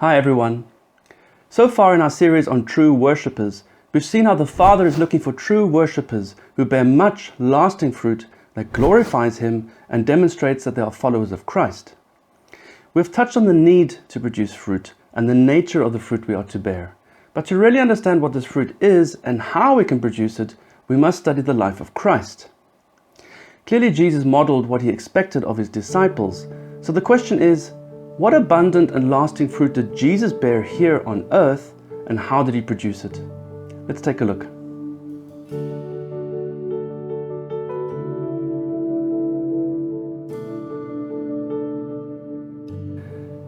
Hi everyone. So far in our series on true worshippers, we've seen how the Father is looking for true worshippers who bear much lasting fruit that glorifies Him and demonstrates that they are followers of Christ. We've touched on the need to produce fruit and the nature of the fruit we are to bear. But to really understand what this fruit is and how we can produce it, we must study the life of Christ. Clearly Jesus modeled what He expected of His disciples, so the question is, what abundant and lasting fruit did Jesus bear here on earth, and how did He produce it? Let's take a look.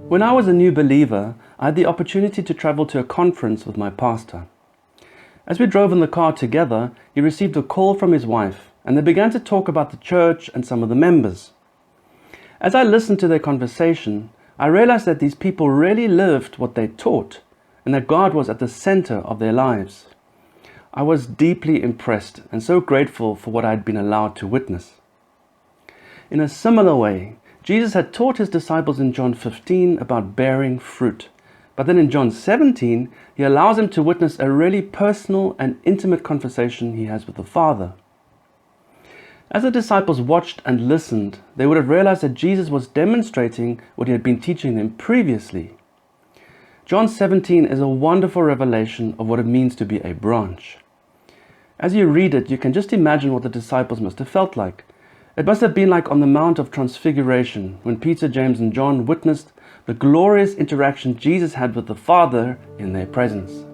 When I was a new believer, I had the opportunity to travel to a conference with my pastor. As we drove in the car together, he received a call from his wife, and they began to talk about the church and some of the members. As I listened to their conversation, I realized that these people really lived what they taught, and that God was at the center of their lives. I was deeply impressed and so grateful for what I had been allowed to witness. In a similar way, Jesus had taught His disciples in John 15 about bearing fruit. But then in John 17, He allows them to witness a really personal and intimate conversation He has with the Father. As the disciples watched and listened, they would have realized that Jesus was demonstrating what He had been teaching them previously. John 17 is a wonderful revelation of what it means to be a branch. As you read it, you can just imagine what the disciples must have felt like. It must have been like on the Mount of Transfiguration, when Peter, James and John witnessed the glorious interaction Jesus had with the Father in their presence.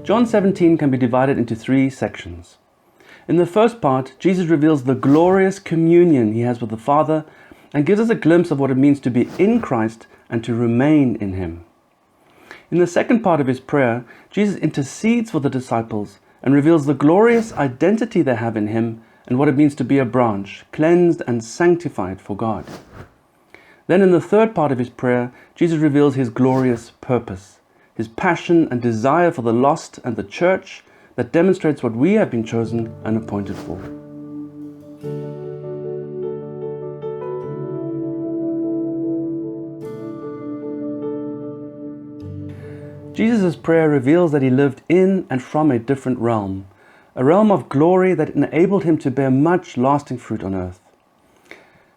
John 17 can be divided into three sections. In the first part, Jesus reveals the glorious communion He has with the Father and gives us a glimpse of what it means to be in Christ and to remain in Him. In the second part of His prayer, Jesus intercedes for the disciples and reveals the glorious identity they have in Him and what it means to be a branch, cleansed and sanctified for God. Then in the third part of His prayer, Jesus reveals His glorious purpose, His passion and desire for the lost and the church that demonstrates what we have been chosen and appointed for. Jesus' prayer reveals that He lived in and from a different realm, a realm of glory that enabled Him to bear much lasting fruit on earth.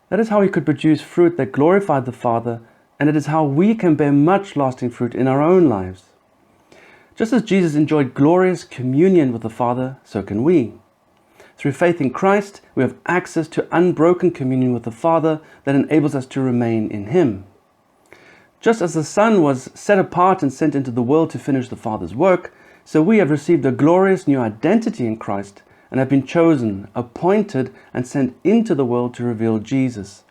That is how He could produce fruit that glorified the Father, and it is how we can bear much lasting fruit in our own lives. Just as Jesus enjoyed glorious communion with the Father, so can we. Through faith in Christ, we have access to unbroken communion with the Father that enables us to remain in Him. Just as the Son was set apart and sent into the world to finish the Father's work, so we have received a glorious new identity in Christ and have been chosen, appointed, and sent into the world to reveal Jesus.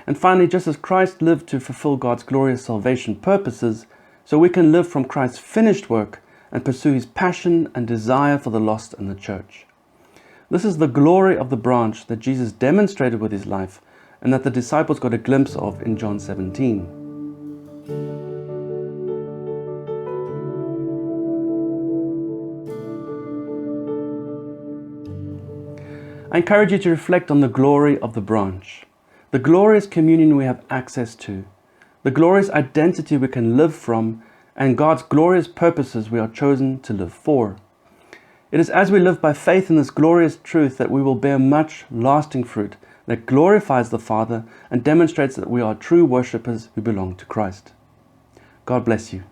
And finally, just as Christ lived to fulfill God's glorious salvation purposes, so we can live from Christ's finished work and pursue His passion and desire for the lost and the church. This is the glory of the branch that Jesus demonstrated with His life and that the disciples got a glimpse of in John 17. I encourage you to reflect on the glory of the branch, the glorious communion we have access to, the glorious identity we can live from, and God's glorious purposes we are chosen to live for. It is as we live by faith in this glorious truth that we will bear much lasting fruit that glorifies the Father and demonstrates that we are true worshippers who belong to Christ. God bless you.